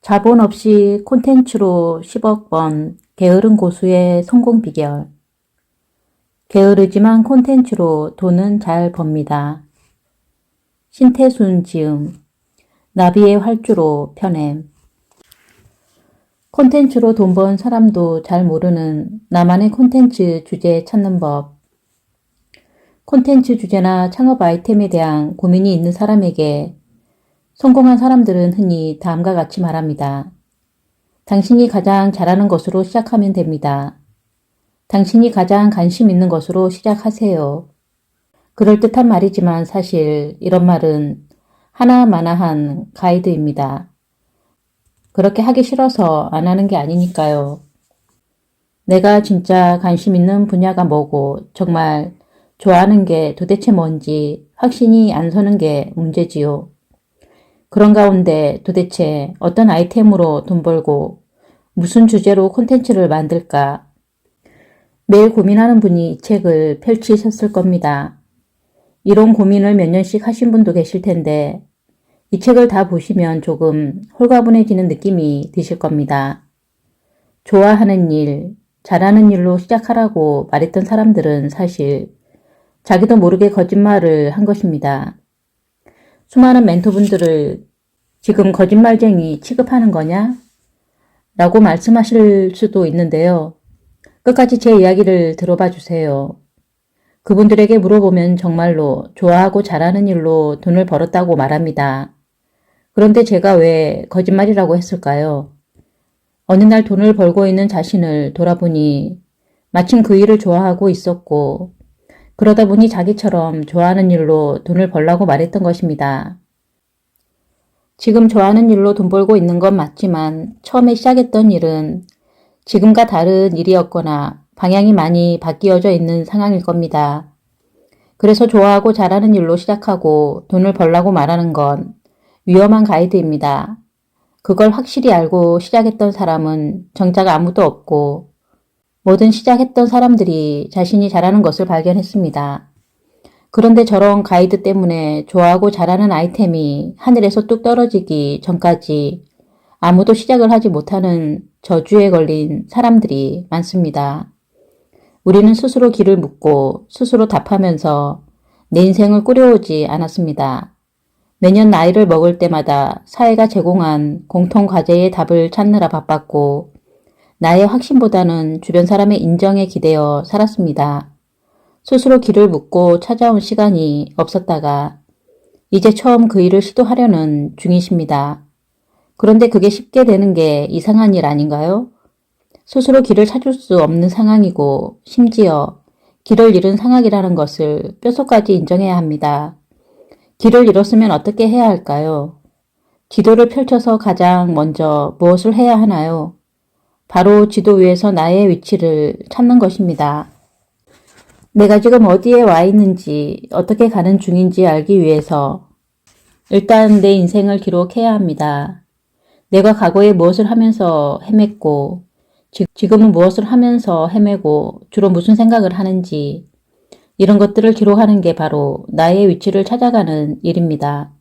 자본 없이 콘텐츠로 10억 번, 게으른 고수의 성공 비결. 게으르지만 콘텐츠로 돈은 잘 법니다. 신태순 지음. 나비의 활주로 펴냄. 콘텐츠로 돈 번 사람도 잘 모르는 나만의 콘텐츠 주제 찾는 법. 콘텐츠 주제나 창업 아이템에 대한 고민이 있는 사람에게 성공한 사람들은 흔히 다음과 같이 말합니다. 당신이 가장 잘하는 것으로 시작하면 됩니다. 당신이 가장 관심 있는 것으로 시작하세요. 그럴듯한 말이지만 사실 이런 말은 하나마나한 가이드입니다. 그렇게 하기 싫어서 안 하는 게 아니니까요. 내가 진짜 관심 있는 분야가 뭐고 정말 좋아하는 게 도대체 뭔지 확신이 안 서는 게 문제지요. 그런 가운데 도대체 어떤 아이템으로 돈 벌고 무슨 주제로 콘텐츠를 만들까? 매일 고민하는 분이 이 책을 펼치셨을 겁니다. 이런 고민을 몇 년씩 하신 분도 계실 텐데 이 책을 다 보시면 조금 홀가분해지는 느낌이 드실 겁니다. 좋아하는 일, 잘하는 일로 시작하라고 말했던 사람들은 사실 자기도 모르게 거짓말을 한 것입니다. 수많은 멘토분들을 지금 거짓말쟁이 취급하는 거냐? 라고 말씀하실 수도 있는데요. 끝까지 제 이야기를 들어봐 주세요. 그분들에게 물어보면 정말로 좋아하고 잘하는 일로 돈을 벌었다고 말합니다. 그런데 제가 왜 거짓말이라고 했을까요? 어느 날 돈을 벌고 있는 자신을 돌아보니 마침 그 일을 좋아하고 있었고 그러다 보니 자기처럼 좋아하는 일로 돈을 벌라고 말했던 것입니다. 지금 좋아하는 일로 돈 벌고 있는 건 맞지만 처음에 시작했던 일은 지금과 다른 일이었거나 방향이 많이 바뀌어져 있는 상황일 겁니다. 그래서 좋아하고 잘하는 일로 시작하고 돈을 벌라고 말하는 건 위험한 가이드입니다. 그걸 확실히 알고 시작했던 사람은 정작 아무도 없고 뭐든 시작했던 사람들이 자신이 잘하는 것을 발견했습니다. 그런데 저런 가이드 때문에 좋아하고 잘하는 아이템이 하늘에서 뚝 떨어지기 전까지 아무도 시작을 하지 못하는 저주에 걸린 사람들이 많습니다. 우리는 스스로 길을 묻고 스스로 답하면서 내 인생을 꾸려오지 않았습니다. 매년 나이를 먹을 때마다 사회가 제공한 공통 과제의 답을 찾느라 바빴고 나의 확신보다는 주변 사람의 인정에 기대어 살았습니다. 스스로 길을 묻고 찾아온 시간이 없었다가 이제 처음 그 일을 시도하려는 중이십니다. 그런데 그게 쉽게 되는 게 이상한 일 아닌가요? 스스로 길을 찾을 수 없는 상황이고 심지어 길을 잃은 상황이라는 것을 뼛속까지 인정해야 합니다. 길을 잃었으면 어떻게 해야 할까요? 지도를 펼쳐서 가장 먼저 무엇을 해야 하나요? 바로 지도 위에서 나의 위치를 찾는 것입니다. 내가 지금 어디에 와 있는지, 어떻게 가는 중인지 알기 위해서 일단 내 인생을 기록해야 합니다. 내가 과거에 무엇을 하면서 헤맸고, 지금은 무엇을 하면서 헤매고, 주로 무슨 생각을 하는지, 이런 것들을 기록하는 게 바로 나의 위치를 찾아가는 일입니다.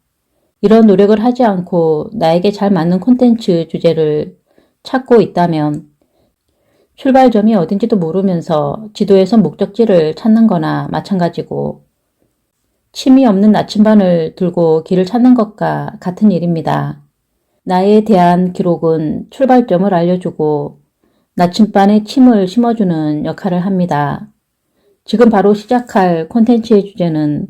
이런 노력을 하지 않고 나에게 잘 맞는 콘텐츠 주제를 찾고 있다면 출발점이 어딘지도 모르면서 지도에서 목적지를 찾는 거나 마찬가지고 침이 없는 나침반을 들고 길을 찾는 것과 같은 일입니다. 나에 대한 기록은 출발점을 알려주고 나침반에 침을 심어주는 역할을 합니다. 지금 바로 시작할 콘텐츠의 주제는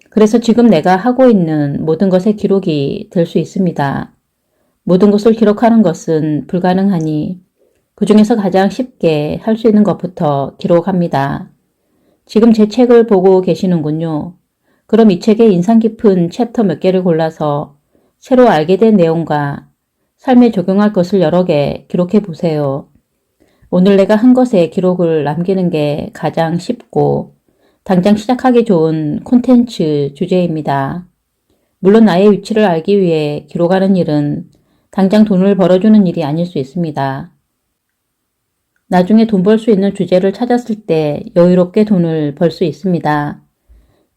그래서 지금 내가 하고 있는 모든 것의 기록이 될 수 있습니다. 모든 것을 기록하는 것은 불가능하니 그 중에서 가장 쉽게 할 수 있는 것부터 기록합니다. 지금 제 책을 보고 계시는군요. 그럼 이 책의 인상 깊은 챕터 몇 개를 골라서 새로 알게 된 내용과 삶에 적용할 것을 여러 개 기록해 보세요. 오늘 내가 한 것에 기록을 남기는 게 가장 쉽고 당장 시작하기 좋은 콘텐츠 주제입니다. 물론 나의 위치를 알기 위해 기록하는 일은 당장 돈을 벌어주는 일이 아닐 수 있습니다. 나중에 돈 벌 수 있는 주제를 찾았을 때 여유롭게 돈을 벌 수 있습니다.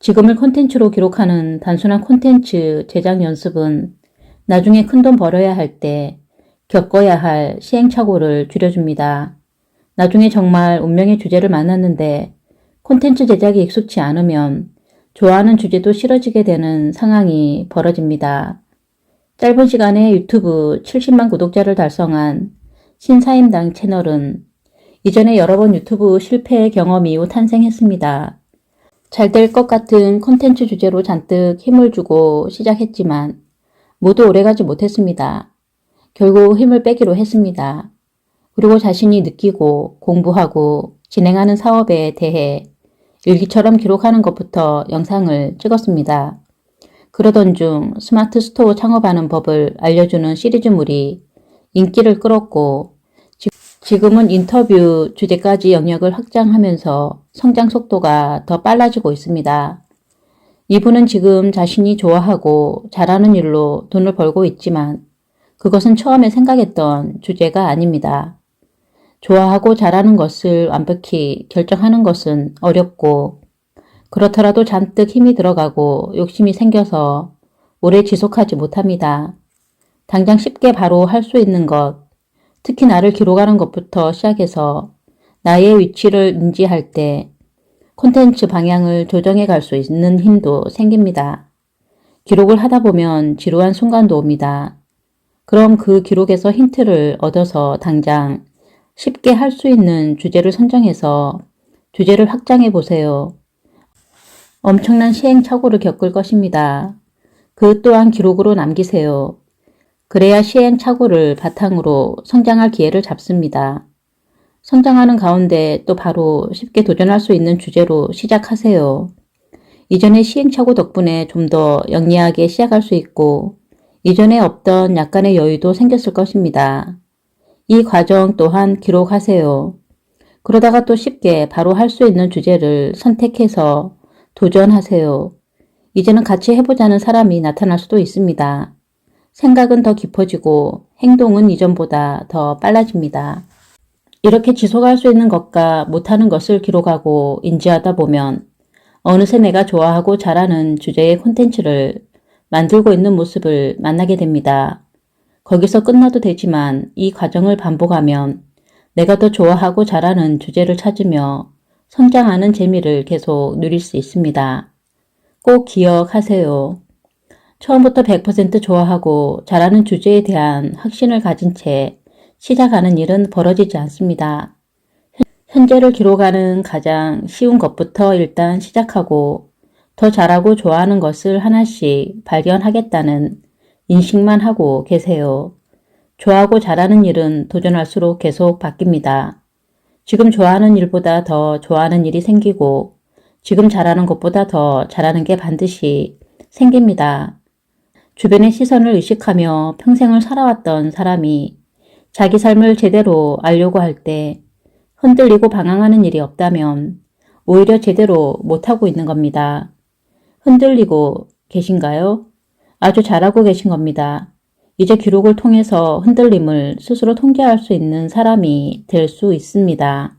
지금을 콘텐츠로 기록하는 단순한 콘텐츠 제작 연습은 나중에 큰돈 벌어야 할 때 겪어야 할 시행착오를 줄여줍니다. 나중에 정말 운명의 주제를 만났는데 콘텐츠 제작이 익숙치 않으면 좋아하는 주제도 싫어지게 되는 상황이 벌어집니다. 짧은 시간에 유튜브 70만 구독자를 달성한 신사임당 채널은 이전에 여러 번 유튜브 실패 경험 이후 탄생했습니다. 잘 될 것 같은 콘텐츠 주제로 잔뜩 힘을 주고 시작했지만 모두 오래가지 못했습니다. 결국 힘을 빼기로 했습니다. 그리고 자신이 느끼고 공부하고 진행하는 사업에 대해 일기처럼 기록하는 것부터 영상을 찍었습니다. 그러던 중 스마트 스토어 창업하는 법을 알려주는 시리즈물이 인기를 끌었고 지금은 인터뷰 주제까지 영역을 확장하면서 성장 속도가 더 빨라지고 있습니다. 이분은 지금 자신이 좋아하고 잘하는 일로 돈을 벌고 있지만 그것은 처음에 생각했던 주제가 아닙니다. 좋아하고 잘하는 것을 완벽히 결정하는 것은 어렵고 그렇더라도 잔뜩 힘이 들어가고 욕심이 생겨서 오래 지속하지 못합니다. 당장 쉽게 바로 할 수 있는 것, 특히 나를 기록하는 것부터 시작해서 나의 위치를 인지할 때 콘텐츠 방향을 조정해 갈 수 있는 힘도 생깁니다. 기록을 하다 보면 지루한 순간도 옵니다. 그럼 그 기록에서 힌트를 얻어서 당장 쉽게 할 수 있는 주제를 선정해서 주제를 확장해 보세요. 엄청난 시행착오를 겪을 것입니다. 그 또한 기록으로 남기세요. 그래야 시행착오를 바탕으로 성장할 기회를 잡습니다. 성장하는 가운데 또 바로 쉽게 도전할 수 있는 주제로 시작하세요. 이전의 시행착오 덕분에 좀 더 영리하게 시작할 수 있고 이전에 없던 약간의 여유도 생겼을 것입니다. 이 과정 또한 기록하세요. 그러다가 또 쉽게 바로 할 수 있는 주제를 선택해서 도전하세요. 이제는 같이 해보자는 사람이 나타날 수도 있습니다. 생각은 더 깊어지고 행동은 이전보다 더 빨라집니다. 이렇게 지속할 수 있는 것과 못하는 것을 기록하고 인지하다 보면 어느새 내가 좋아하고 잘하는 주제의 콘텐츠를 만들고 있는 모습을 만나게 됩니다. 거기서 끝나도 되지만 이 과정을 반복하면 내가 더 좋아하고 잘하는 주제를 찾으며 성장하는 재미를 계속 누릴 수 있습니다. 꼭 기억하세요. 처음부터 100% 좋아하고 잘하는 주제에 대한 확신을 가진 채 시작하는 일은 벌어지지 않습니다. 현재를 기록하는 가장 쉬운 것부터 일단 시작하고 더 잘하고 좋아하는 것을 하나씩 발견하겠다는 인식만 하고 계세요. 좋아하고 잘하는 일은 도전할수록 계속 바뀝니다. 지금 좋아하는 일보다 더 좋아하는 일이 생기고 지금 잘하는 것보다 더 잘하는 게 반드시 생깁니다. 주변의 시선을 의식하며 평생을 살아왔던 사람이 자기 삶을 제대로 알려고 할 때 흔들리고 방황하는 일이 없다면 오히려 제대로 못하고 있는 겁니다. 흔들리고 계신가요? 아주 잘하고 계신 겁니다. 이제 기록을 통해서 흔들림을 스스로 통제할 수 있는 사람이 될 수 있습니다.